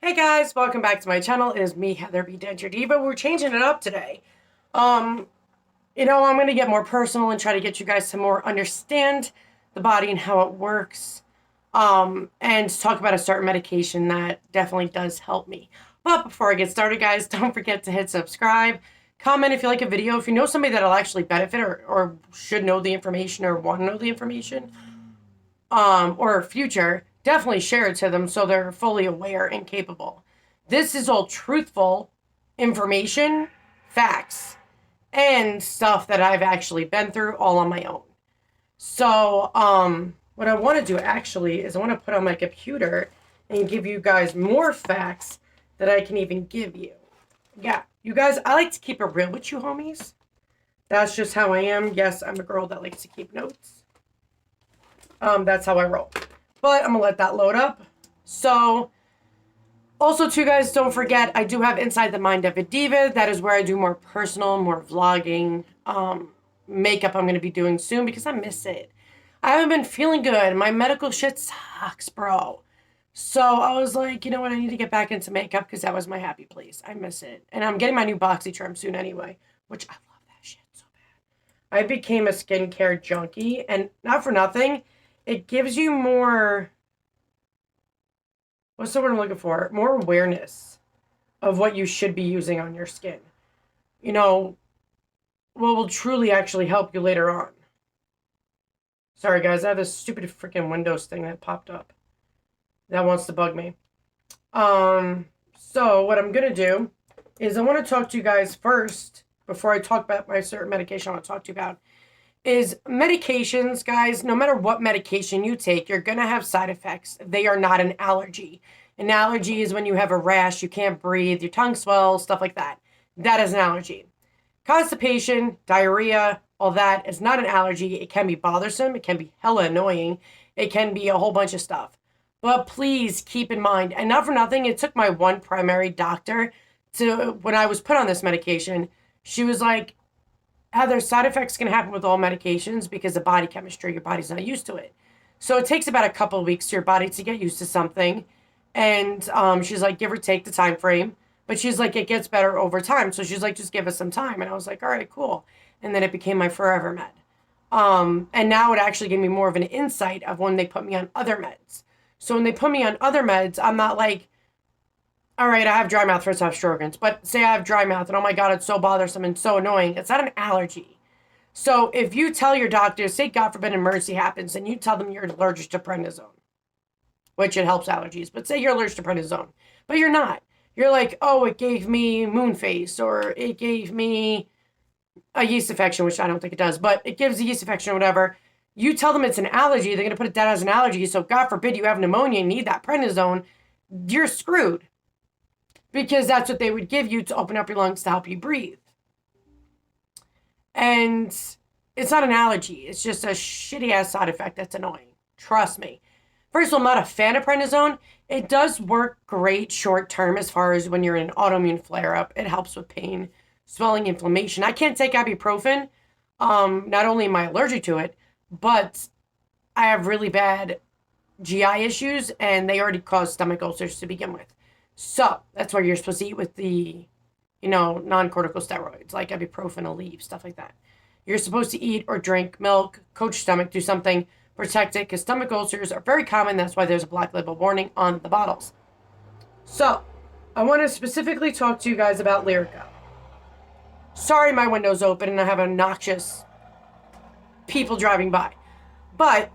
Hey guys, welcome back to my channel. It is me, Heather B. Denture Diva. We're changing it up today. I'm going to get more personal and try to get you guys to more understand the body and how it works. And talk about a certain medication that definitely does help me. But before I get started, guys, don't forget to hit subscribe. Comment if you like a video. If you know somebody that'll actually benefit or should know the information or want to know the information, or future, definitely share it to them so they're fully aware and capable. This is all truthful information, facts, and stuff that I've actually been through all on my own. So, what I want to do actually is I want to put on my computer and give you guys more facts that I can even give you. Yeah, you guys, I like to keep it real with you, homies. That's just how I am. Yes, I'm a girl that likes to keep notes. That's how I roll. But I'm going to let that load up. So, also too, guys, don't forget, I do have Inside the Mind of a Diva. That is where I do more personal, more vlogging, makeup I'm going to be doing soon because I miss it. I haven't been feeling good. My medical shit sucks, bro. So I was like, you know what? I need to get back into makeup because that was my happy place. I miss it. And I'm getting my new boxy trim soon anyway, which I love that shit so bad. I became a skincare junkie, and not for nothing, it gives you more, what's the word I'm looking for? More awareness of what you should be using on your skin. You know, what will truly actually help you later on. Sorry, guys, I have this stupid freaking Windows thing that popped up that wants to bug me. So what I'm going to do is I want to talk to you guys first, before I talk about my certain medication I want to talk to you about, is medications, guys. No matter what medication you take, you're going to have side effects. They are not an allergy. An allergy is when you have a rash, you can't breathe, your tongue swells, stuff like that. That is an allergy. Constipation, diarrhea, all that is not an allergy. It can be bothersome. It can be hella annoying. It can be a whole bunch of stuff. But please keep in mind, and not for nothing, it took my one primary doctor to, when I was put on this medication, she was like, Heather, side effects can happen with all medications because the body chemistry, your body's not used to it. So it takes about a couple of weeks for your body to get used to something. And she's like, give or take the time frame. But she's like, it gets better over time. So she's like, just give us some time. And I was like, all right, cool. And then it became my forever med. And now it actually gave me more of an insight of when they put me on other meds. So when they put me on other meds, I'm not like, all right, I have dry mouth, first I have Sjogren's, but say I have dry mouth and oh my God, it's so bothersome and so annoying. It's not an allergy. So if you tell your doctor, say God forbid an emergency happens and you tell them you're allergic to prednisone, which it helps allergies, but say you're allergic to prednisone, but you're not. You're like, oh, it gave me moon face, or it gave me a yeast infection, which I don't think it does, but it gives a yeast infection or whatever. You tell them it's an allergy, they're going to put it down as an allergy. So God forbid you have pneumonia and need that prednisone, you're screwed. Because that's what they would give you to open up your lungs to help you breathe. And it's not an allergy. It's just a shitty ass side effect that's annoying. Trust me. First of all, I'm not a fan of prednisone. It does work great short term as far as when you're in an autoimmune flare up. It helps with pain, swelling, inflammation. I can't take ibuprofen. Not only am I allergic to it, but I have really bad GI issues and they already cause stomach ulcers to begin with. So that's why you're supposed to eat with the, non-cortical steroids like ibuprofen, Aleve, stuff like that. You're supposed to eat or drink milk, coat your stomach, do something, protect it, because stomach ulcers are very common. That's why there's a black label warning on the bottles. So I want to specifically talk to you guys about Lyrica. Sorry, my window's open and I have obnoxious people driving by. But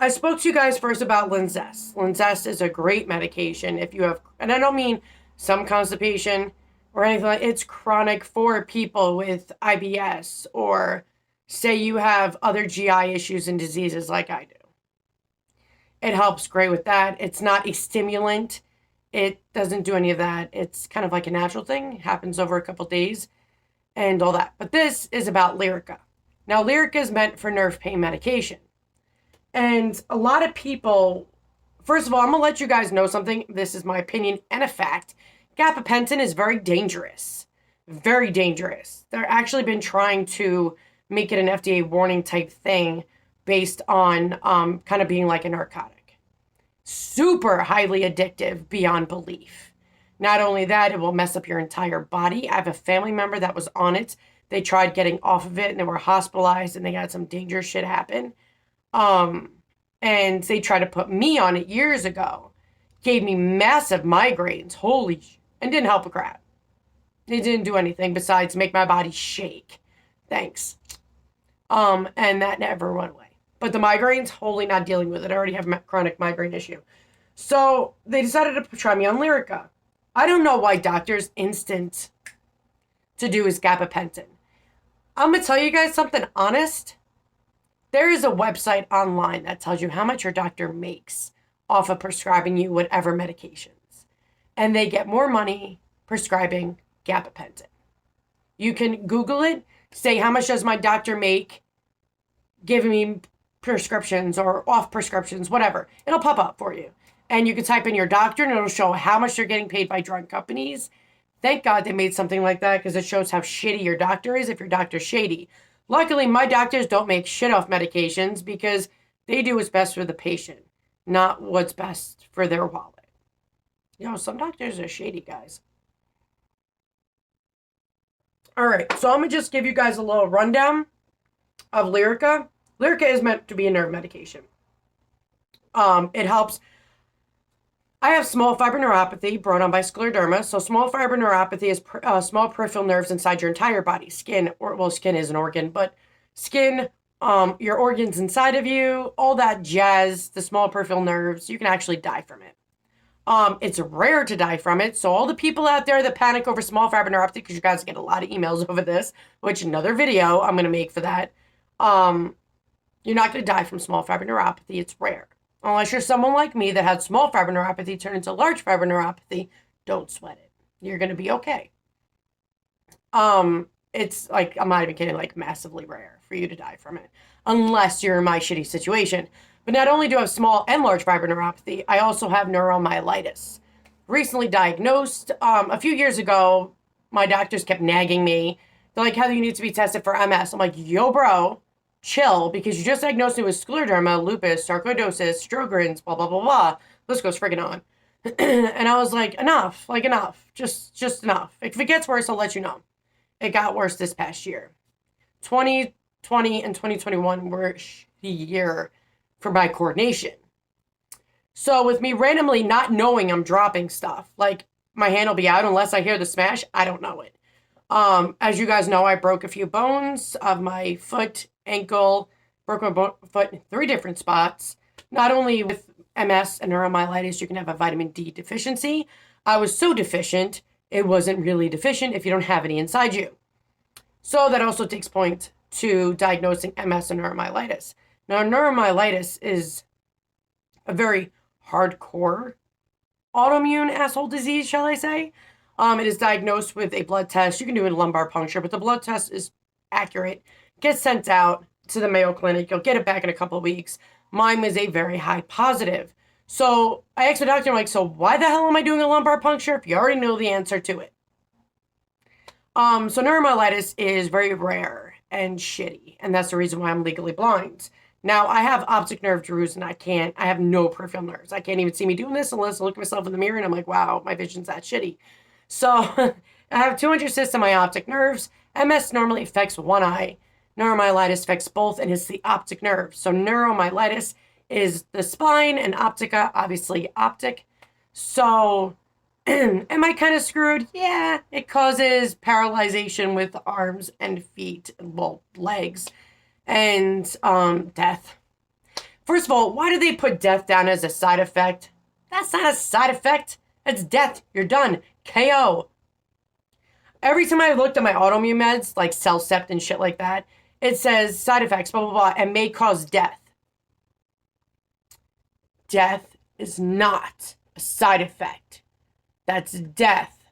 I spoke to you guys first about Linzess. Linzess is a great medication if you have, and I don't mean some constipation or anything like, it's chronic for people with IBS or say you have other GI issues and diseases like I do. It helps great with that. It's not a stimulant. It doesn't do any of that. It's kind of like a natural thing. It happens over a couple days and all that. But this is about Lyrica. Now, Lyrica is meant for nerve pain medication. And a lot of people, first of all, I'm going to let you guys know something. This is my opinion and a fact. Gabapentin is very dangerous. Very dangerous. They're actually been trying to make it an FDA warning type thing based on kind of being like a narcotic. super highly addictive beyond belief. Not only that, it will mess up your entire body. I have a family member that was on it. They tried getting off of it and they were hospitalized and they had some dangerous shit happen. And they tried to put me on it years ago. Gave me massive migraines. And didn't help a crap. It didn't do anything besides make my body shake. Thanks. And that never went away. But the migraines, wholly not dealing with it. I already have a chronic migraine issue. So they decided to try me on Lyrica. I don't know why doctors instant to do is gabapentin. I'm going to tell you guys something honest. There is a website online that tells you how much your doctor makes off of prescribing you whatever medications. And they get more money prescribing gabapentin. You can Google it, say how much does my doctor make giving me prescriptions or off prescriptions, whatever. It'll pop up for you. And you can type in your doctor and it'll show how much they're getting paid by drug companies. Thank God they made something like that because it shows how shitty your doctor is if your doctor's shady. Luckily, my doctors don't make shit off medications because they do what's best for the patient, not what's best for their wallet. You know, some doctors are shady, guys. All right, so I'm going to just give you guys a little rundown of Lyrica. Lyrica is meant to be a nerve medication. It helps. I have small fiber neuropathy brought on by scleroderma. So small fiber neuropathy is small peripheral nerves inside your entire body. Skin is an organ, but skin, your organs inside of you, all that jazz, the small peripheral nerves, you can actually die from it. It's rare to die from it. So all the people out there that panic over small fiber neuropathy, because you guys get a lot of emails over this, which another video I'm going to make for that. You're not going to die from small fiber neuropathy. It's rare. Unless you're someone like me that had small fiber neuropathy turn into large fiber neuropathy, don't sweat it. You're going to be okay. It's like, I'm not even kidding, like massively rare for you to die from it. Unless you're in my shitty situation. But not only do I have small and large fiber neuropathy, I also have neuromyelitis. Recently diagnosed. A few years ago, my doctors kept nagging me. They're like, Heather, you need to be tested for MS. I'm like, yo, bro, chill, because you just diagnosed me with scleroderma, lupus, sarcoidosis, Sjogren's, blah, blah, blah, blah. This goes friggin' on. And I was like, enough. Just enough. If it gets worse, I'll let you know. It got worse this past year. 2020 and 2021 were the year for my coordination. So with me randomly not knowing I'm dropping stuff, like my hand will be out unless I hear the smash, I don't know it. As you guys know, I broke a few bones of my foot, ankle, broke my foot in 3 different spots. Not only with MS and neuromyelitis, you can have a vitamin D deficiency. I was so deficient, it wasn't really deficient if you don't have any inside you. So that also takes point to diagnosing MS and neuromyelitis. Now, neuromyelitis is a very hardcore autoimmune asshole disease, shall I say. It is diagnosed with a blood test. You can do a lumbar puncture, but the blood test is accurate. Gets sent out to the Mayo Clinic. You'll get it back in a couple of weeks. Mine was a very high positive. So I asked my doctor, I'm like, so why the hell am I doing a lumbar puncture if you already know the answer to it? So neuromyelitis is very rare and shitty, and that's the reason why I'm legally blind. Now, I have optic nerve drusen, and I have no peripheral nerves. I can't even see me doing this unless I look at myself in the mirror and I'm like, wow, my vision's that shitty. So I have 200 cysts in my optic nerves. MS normally affects one eye. Neuromyelitis affects both, and it's the optic nerve. So neuromyelitis is the spine, and optica, obviously optic. So am I kind of screwed? Yeah, it causes paralyzation with arms and feet, well, legs, and death. First of all, why do they put death down as a side effect? That's not a side effect. That's death. You're done. KO. Every time I looked at my autoimmune meds, like Cellcept and shit like that, it says side effects, blah, blah, blah, and may cause death. Death is not a side effect. That's death.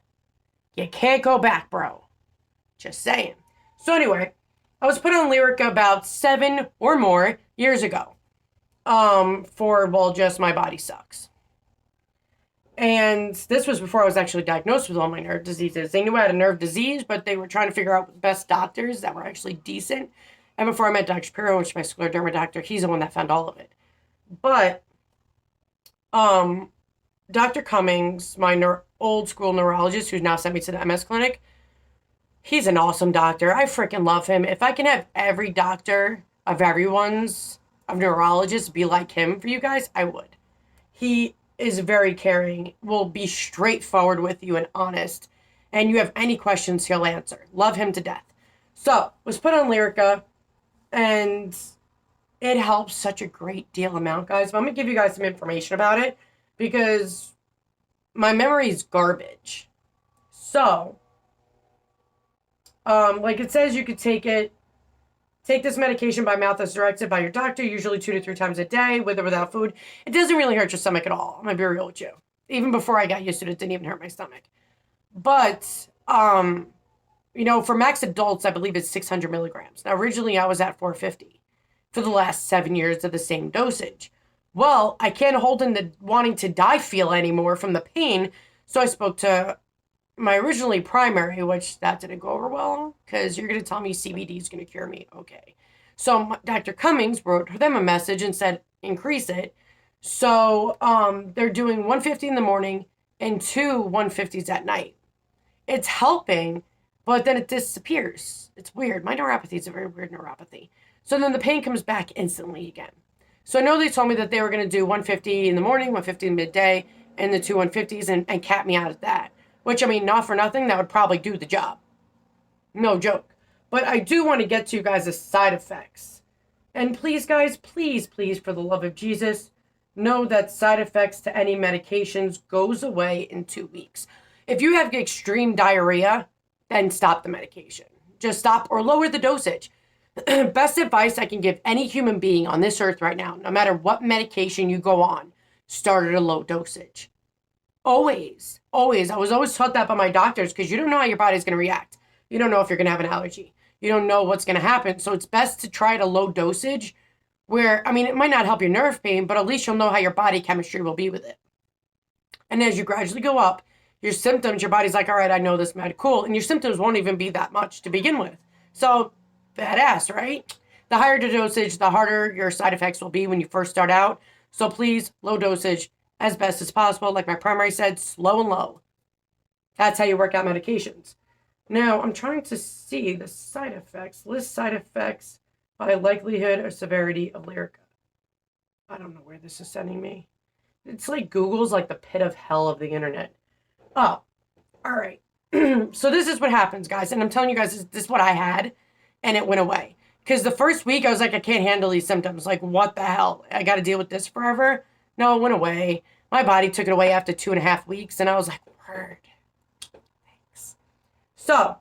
You can't go back, bro. Just saying. So anyway, I was put on Lyrica about 7 or more years ago. For, well, just my body sucks. And this was before I was actually diagnosed with all my nerve diseases. They knew I had a nerve disease, but they were trying to figure out the best doctors that were actually decent. And before I met Dr. Shapiro, which is my scleroderma doctor, he's the one that found all of it. But Um, Dr. Cummings, my old school neurologist who's now sent me to the MS clinic, he's an awesome doctor. I freaking love him. If I can have every doctor of everyone's, of neurologists be like him for you guys, I would. He is very caring, will be straightforward with you and honest. And you have any questions, he'll answer. Love him to death. So, was put on Lyrica, and it helps such a great deal amount, guys. But I'm going to give you guys some information about it because my memory is garbage. So, like it says, you could take this medication by mouth as directed by your doctor, usually 2 to 3 times a day, with or without food. It doesn't really hurt your stomach at all. I'm going to be real with you. Even before I got used to it, it didn't even hurt my stomach. But, for max adults, I believe it's 600 milligrams. Now, originally I was at 450 for the last 7 years of the same dosage. Well, I can't hold in the wanting to die feel anymore from the pain, so I spoke to my originally primary, which that didn't go over well, because you're going to tell me CBD is going to cure me. Okay. So Dr. Cummings wrote them a message and said, increase it. So they're doing 150 in the morning and 2 150s at night. It's helping, but then it disappears. It's weird. My neuropathy is a very weird neuropathy. So then the pain comes back instantly again. So I know they told me that they were going to do 150 in the morning, 150 in midday, and the 2 150s and cap me out at that. Which, I mean, not for nothing, that would probably do the job. No joke. But I do want to get to you guys' side effects. And please, guys, please, for the love of Jesus, know that side effects to any medications goes away in 2 weeks. If you have extreme diarrhea, then stop the medication. Just stop or lower the dosage. Best advice I can give any human being on this earth right now, no matter what medication you go on, start at a low dosage. Always. I was always taught that by my doctors because you don't know how your body's going to react. You don't know if you're going to have an allergy. You don't know what's going to happen. So it's best to try at a low dosage where, I mean, it might not help your nerve pain, but at least you'll know how your body chemistry will be with it. And as you gradually go up, your symptoms, your body's like, all right, I know this med, cool. And your symptoms won't even be that much to begin with. So badass, right? The higher the dosage, the harder your side effects will be when you first start out. So please, low dosage, as best as possible. Like my primary said, slow and low. That's how you work out medications. Now, I'm trying to see the side effects. List side effects by likelihood or severity of Lyrica. I don't know where this is sending me. It's like Google's like the pit of hell of the internet. Oh, all right. So this is what happens, guys. And I'm telling you guys, this is what I had, and it went away. Because the first week, I was like, I can't handle these symptoms. Like, what the hell? I got to deal with this forever? No, it went away. My body took it away after 2.5 weeks, and I was like, word. Thanks. So,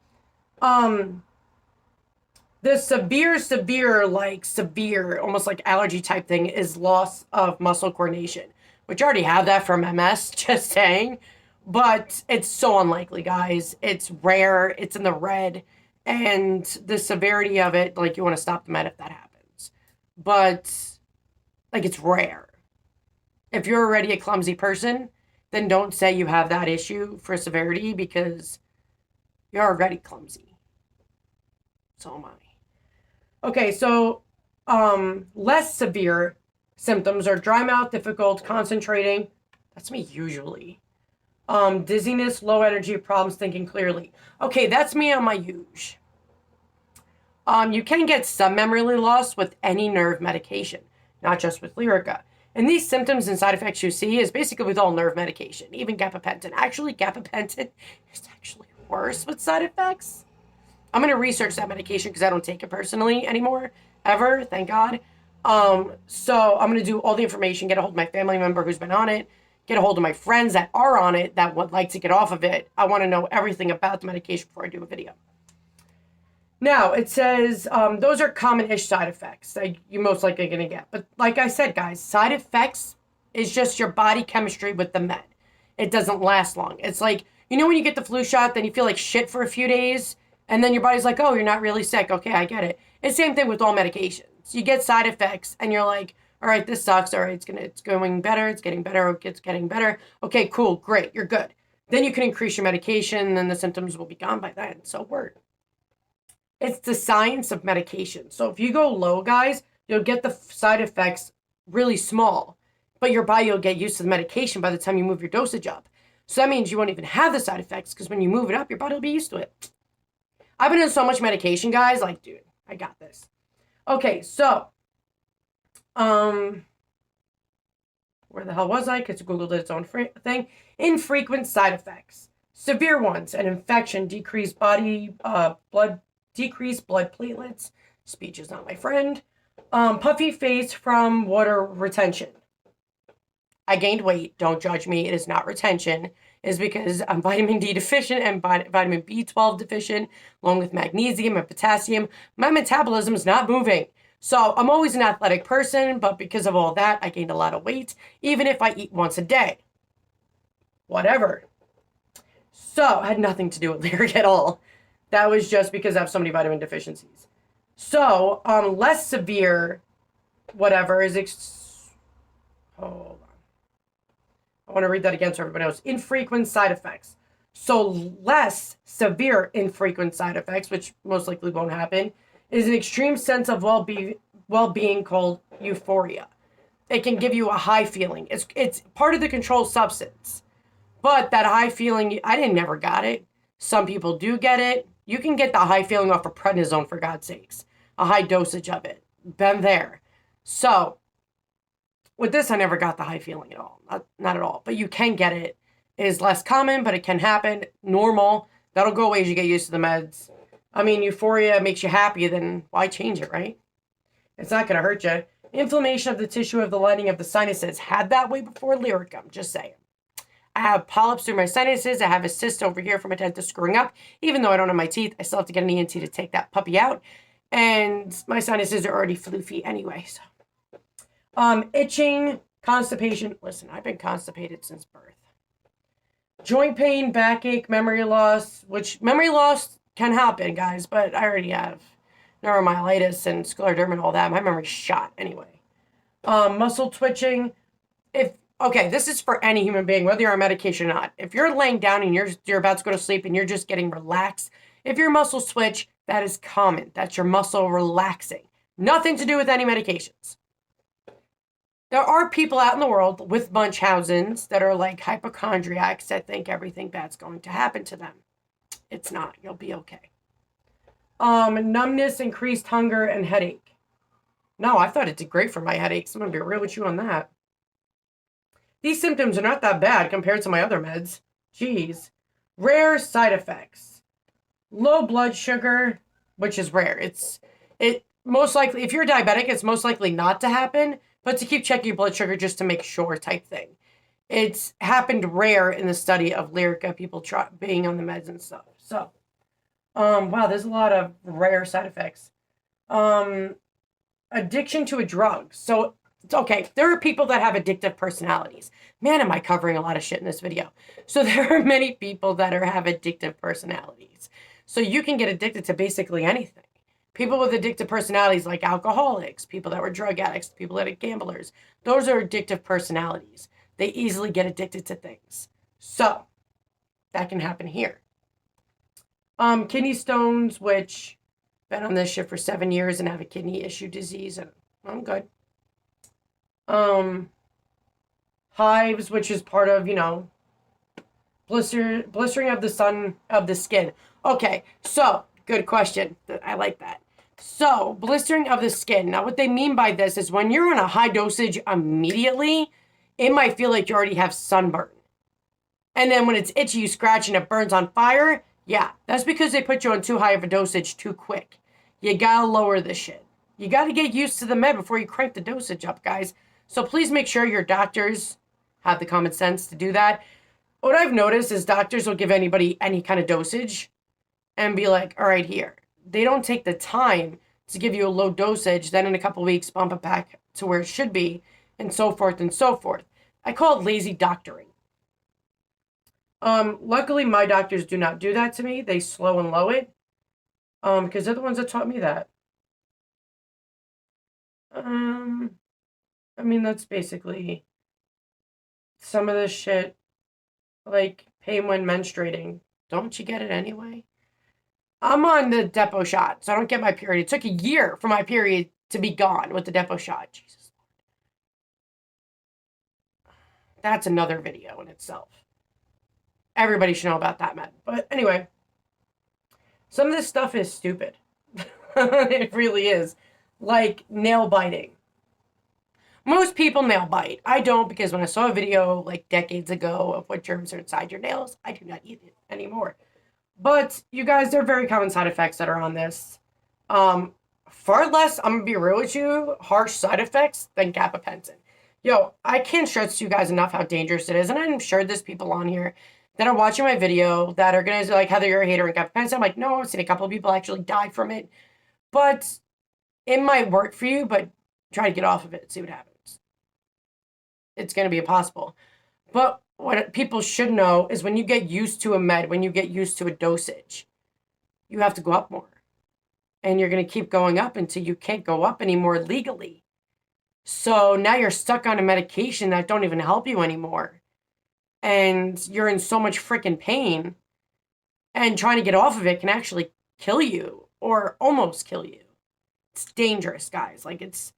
the severe, almost like allergy type thing is loss of muscle coordination, which I already have that from MS, just saying. But it's so unlikely, guys. It's rare. It's in the red. And the severity of it, like, you want to stop the med if that happens. But, like, it's rare. If you're already a clumsy person, then don't say you have that issue for severity because you're already clumsy. So am I. Okay, so less severe symptoms are dry mouth, difficult concentrating. That's me usually. Dizziness, low energy, problems thinking clearly. Okay, that's me on my huge. You can get some memory loss with any nerve medication, not just with Lyrica. And these symptoms and side effects you see is basically with all nerve medication, even gabapentin. Actually, gabapentin is actually worse with side effects. I'm going to research that medication because I don't take it personally anymore, ever, thank God. So I'm going to do all the information, get a hold of my family member who's been on it, get a hold of my friends that are on it that would like to get off of it. I want to know everything about the medication before I do a video. Now, it says those are common-ish side effects that you're most likely going to get. But like I said, guys, side effects is just your body chemistry with the med. It doesn't last long. It's like, you know when you get the flu shot, then you feel like shit for a few days, and then your body's like, oh, you're not really sick. Okay, I get it. It's the same thing with all medications. You get side effects, and you're like, all right, this sucks. All right, it's going better. It's getting better. It's getting better. Okay, cool, great, you're good. Then you can increase your medication, and then the symptoms will be gone by then. So word. It's the science of medication. So if you go low, guys, you'll get the side effects really small. but your body will get used to the medication by the time you move your dosage up. So that means you won't even have the side effects because when you move it up, your body will be used to it. I've been in so much medication, guys. Like, dude, I got this. Okay, so, where the hell was I? Because Google did its own thing. Infrequent side effects. Severe ones: an infection, decreased blood platelets. Speech is not my friend. Puffy face from water retention. I gained weight. Don't judge me. It is not retention. It is because I'm vitamin D deficient and vitamin B12 deficient, along with magnesium and potassium. My metabolism is not moving. So I'm always an athletic person, but because of all that, I gained a lot of weight, even if I eat once a day. Whatever. So it had nothing to do with Lyrica at all. That was just because I have so many vitamin deficiencies. So, less severe, whatever, is... Hold on. I want to read that again so everybody knows. Infrequent side effects. So less severe infrequent side effects, which most likely won't happen, is an extreme sense of well-being called euphoria. It can give you a high feeling. It's part of the controlled substance. But that high feeling, I never got it. Some people do get it. You can get the high feeling off of prednisone, for God's sakes. A high dosage of it. Been there. So, with this, I never got the high feeling at all. Not at all. But you can get it. It is less common, but it can happen. Normal. That'll go away as you get used to the meds. I mean, euphoria makes you happy, then why change it, right? It's not going to hurt you. Inflammation of the tissue of the lining of the sinuses. Had that way before Lyrica. I'm just saying. I have polyps through my sinuses. I have a cyst over here from a dentist screwing up. Even though I don't have my teeth, I still have to get an ENT to take that puppy out. And my sinuses are already floofy anyway. So, itching, constipation. Listen, I've been constipated since birth. Joint pain, backache, memory loss. Which memory loss can happen, guys. But I already have neuromyelitis and scleroderma and all that. My memory's shot anyway. Muscle twitching. Okay, this is for any human being, whether you're on medication or not. If you're laying down and you're about to go to sleep and you're just getting relaxed, if your muscles twitch, that is common. That's your muscle relaxing. Nothing to do with any medications. There are people out in the world with Munchausen's that are like hypochondriacs that think everything bad's going to happen to them. It's not. You'll be okay. Numbness, increased hunger, and headache. No, I thought it did great for my headaches. I'm going to be real with you on that. These symptoms are not that bad compared to my other meds. Jeez. Rare side effects. Low blood sugar, which is rare. It most likely, if you're diabetic, it's most likely not to happen, but to keep checking your blood sugar just to make sure type thing. It's happened rare in the study of Lyrica, people being on the meds and stuff. So, wow, there's a lot of rare side effects. Addiction to a drug. So, okay, there are people that have addictive personalities. Man, am I covering a lot of shit in this video. So there are many people that have addictive personalities. So you can get addicted to basically anything. People with addictive personalities like alcoholics, people that were drug addicts, people that are gamblers. Those are addictive personalities. They easily get addicted to things. So that can happen here. Kidney stones, which been on this shit for 7 years and have a kidney issue disease. And I'm good. Hives, which is part of, blistering of the skin. Okay, so, good question. I like that. So, blistering of the skin. Now, what they mean by this is when you're on a high dosage immediately, it might feel like you already have sunburn. And then when it's itchy, you scratch and it burns on fire. Yeah, that's because they put you on too high of a dosage too quick. You gotta lower this shit. You gotta get used to the med before you crank the dosage up, guys. So please make sure your doctors have the common sense to do that. What I've noticed is doctors will give anybody any kind of dosage and be like, all right, here. They don't take the time to give you a low dosage, then in a couple of weeks bump it back to where it should be, and so forth and so forth. I call it lazy doctoring. Luckily, my doctors do not do that to me. They slow and low it, because they're the ones that taught me that. I mean, that's basically some of this shit, like pain when menstruating. Don't you get it anyway? I'm on the depot shot, so I don't get my period. It took a year for my period to be gone with the depot shot. Jesus. that's another video in itself. Everybody should know about that med. But anyway, some of this stuff is stupid. It really is. Like nail biting. Most people nail bite. I don't, because when I saw a video like decades ago of what germs are inside your nails, I do not eat it anymore. But you guys, there are very common side effects that are on this. Far less, I'm going to be real with you, harsh side effects than gabapentin. Yo, I can't stress to you guys enough how dangerous it is. And I'm sure there's people on here that are watching my video that are going to say, like, Heather, you're a hater on gabapentin. I'm like, no, I've seen a couple of people actually die from it. But it might work for you, but try to get off of it, see what happens. It's going to be impossible. But what people should know is when you get used to a med, when you get used to a dosage, you have to go up more. And you're going to keep going up until you can't go up anymore legally. So now you're stuck on a medication that don't even help you anymore. And you're in so much freaking pain. And trying to get off of it can actually kill you or almost kill you. It's dangerous, guys. Like it's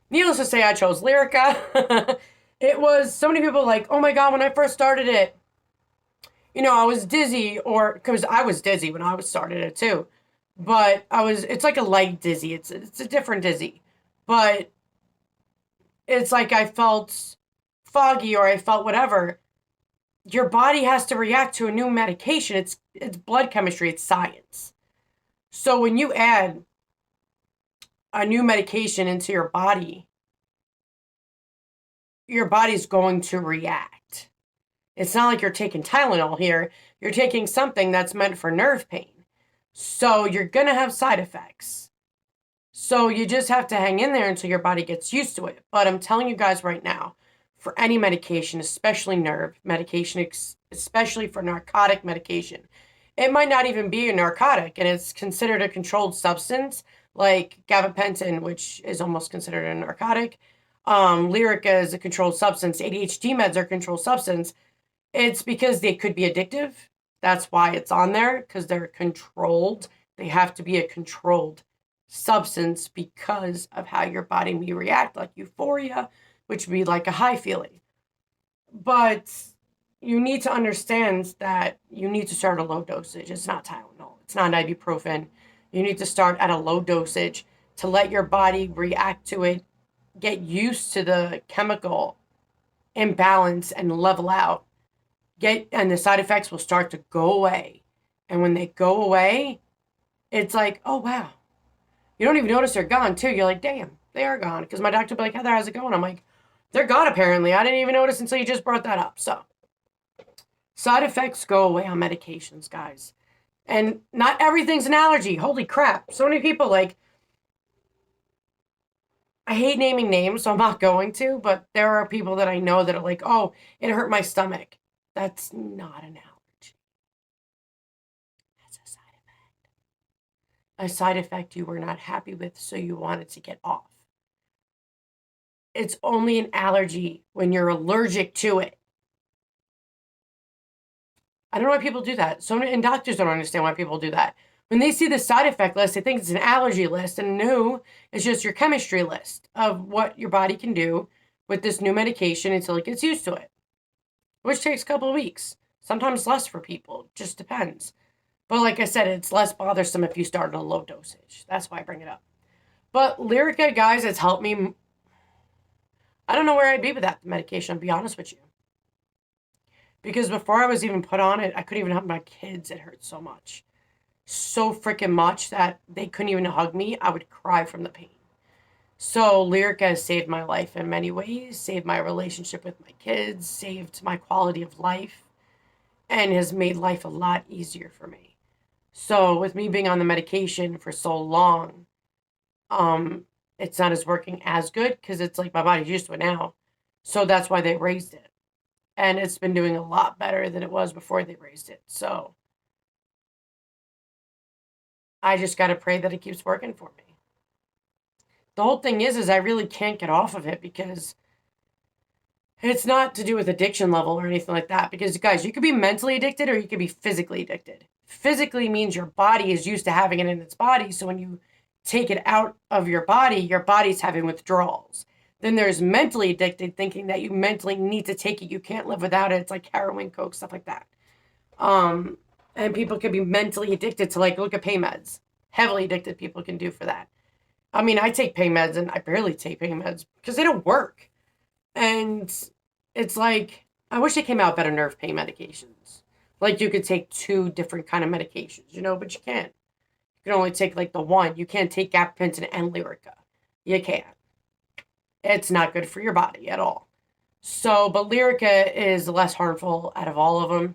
needless to say, I chose Lyrica. It was so many people like, oh my God, when I first started it, I was dizzy, or because I was dizzy when I started it too. But it's like a light dizzy. It's a different dizzy. But it's like I felt foggy or I felt whatever. Your body has to react to a new medication. It's blood chemistry. It's science. So when you add a new medication into your body's going to react. It's not like you're taking Tylenol here. You're taking something that's meant for nerve pain. So you're going to have side effects. So you just have to hang in there until your body gets used to it. But I'm telling you guys right now, for any medication, especially nerve medication, especially for narcotic medication, it might not even be a narcotic, and it's considered a controlled substance, like gabapentin, which is almost considered a narcotic. Lyrica is a controlled substance. ADHD meds are a controlled substance. It's because they could be addictive. That's why it's on there, because they're controlled. They have to be a controlled substance because of how your body may react, like euphoria, which would be like a high feeling. But you need to understand that you need to start a low dosage. It's not Tylenol. It's not ibuprofen. You need to start at a low dosage to let your body react to it, get used to the chemical imbalance and level out. And the side effects will start to go away. And when they go away, it's like, oh, wow. You don't even notice they're gone, too. You're like, damn, they are gone. Because my doctor will be like, Heather, how's it going? I'm like, they're gone, apparently. I didn't even notice until you just brought that up. So, side effects go away on medications, guys. And not everything's an allergy. Holy crap. So many people, like, I hate naming names, so I'm not going to. But there are people that I know that are like, oh, it hurt my stomach. That's not an allergy. That's a side effect. A side effect you were not happy with, so you wanted to get off. It's only an allergy when you're allergic to it. I don't know why people do that. And doctors don't understand why people do that. When they see the side effect list, they think it's an allergy list, and no, it's just your chemistry list of what your body can do with this new medication until it gets used to it, which takes a couple of weeks, sometimes less for people. It just depends. But like I said, it's less bothersome if you start at a low dosage. That's why I bring it up. But Lyrica, guys, it's helped me. I don't know where I'd be without the medication, I'll be honest with you. Because before I was even put on it, I couldn't even hug my kids. It hurt so much. So freaking much that they couldn't even hug me. I would cry from the pain. So Lyrica has saved my life in many ways, saved my relationship with my kids, saved my quality of life, and has made life a lot easier for me. So with me being on the medication for so long, it's not as working as good because it's like my body's used to it now. So that's why they raised it. And it's been doing a lot better than it was before they raised it. So I just got to pray that it keeps working for me. The whole thing is I really can't get off of it because it's not to do with addiction level or anything like that. Because, guys, you could be mentally addicted or you could be physically addicted. physically means your body is used to having it in its body. So when you take it out of your body's having withdrawals. Then there's mentally addicted, thinking that you mentally need to take it. You can't live without it. It's like heroin, coke, stuff like that. And people can be mentally addicted to, like, look at pain meds. Heavily addicted people can do for that. I mean, I take pain meds and I barely take pain meds because they don't work. And it's like, I wish they came out better nerve pain medications. Like, you could take 2 different kind of medications, you know, but you can't. You can only take, like, the one. You can't take gabapentin and Lyrica. You can't. It's not good for your body at all. So, but Lyrica is less harmful out of all of them.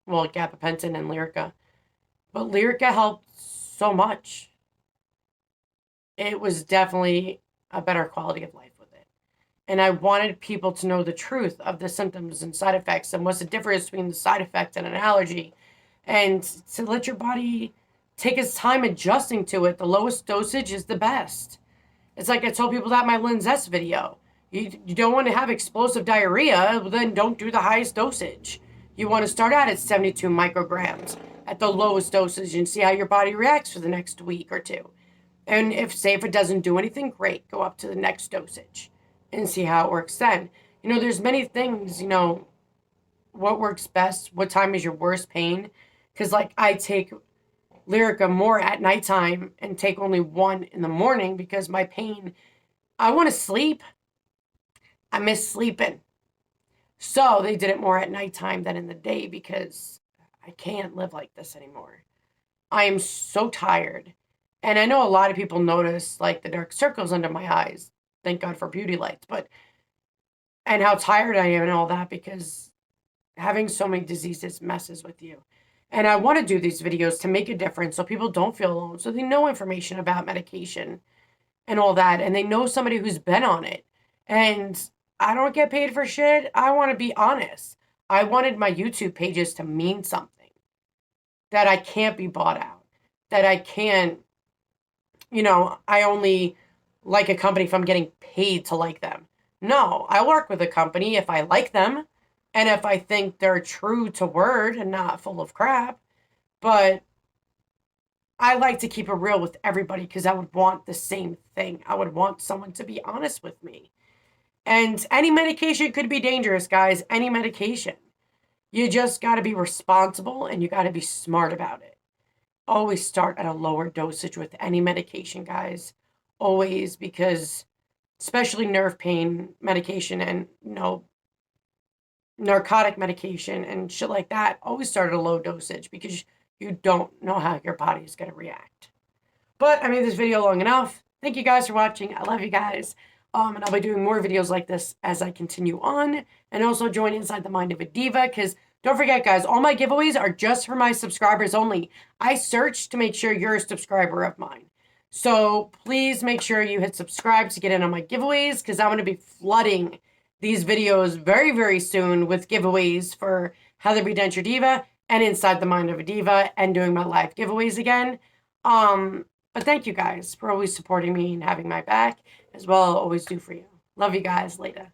Well, gabapentin and Lyrica. But Lyrica helped so much. It was definitely a better quality of life with it. And I wanted people to know the truth of the symptoms and side effects and what's the difference between the side effect and an allergy. And to let your body take its time adjusting to it. The lowest dosage is the best. It's like I told people that in my Linzess video. You don't want to have explosive diarrhea, then don't do the highest dosage. You want to start out at 72 micrograms at the lowest dosage and see how your body reacts for the next week or 2. And if it doesn't do anything, great, go up to the next dosage and see how it works then. You know, there's many things, you know, what works best, what time is your worst pain. Because, like, I take Lyrica more at nighttime and take only 1 in the morning because my pain, I want to sleep. I miss sleeping. So they did it more at nighttime than in the day because I can't live like this anymore. I am so tired. And I know a lot of people notice, like, the dark circles under my eyes. Thank God for beauty lights. And how tired I am and all that, because having so many diseases messes with you. And I want to do these videos to make a difference so people don't feel alone, so they know information about medication and all that, and they know somebody who's been on it. And I don't get paid for shit. I want to be honest. I wanted my YouTube pages to mean something, that I can't be bought out, that I can't, you know, I only like a company if I'm getting paid to like them. No, I work with a company if I like them and if I think they're true to word and not full of crap. But I like to keep it real with everybody because I would want the same thing. I would want someone to be honest with me. And any medication could be dangerous, guys. Any medication. You just got to be responsible and you got to be smart about it. Always start at a lower dosage with any medication, guys. Always, because especially nerve pain medication and, you know, narcotic medication and shit like that, always start at a low dosage because you don't know how your body is going to react. But I made this video long enough. Thank you guys for watching. I love you guys. And I'll be doing more videos like this as I continue on. And also join Inside the Mind of a Diva, because don't forget, guys, all my giveaways are just for my subscribers only. I searched to make sure you're a subscriber of mine. So please make sure you hit subscribe to get in on my giveaways, because I'm going to be flooding these videos very, very soon with giveaways for How to Be Denture Diva and Inside the Mind of a Diva, and doing my live giveaways again. But thank you guys for always supporting me and having my back, as well. I'll always do for you. Love you guys. Later.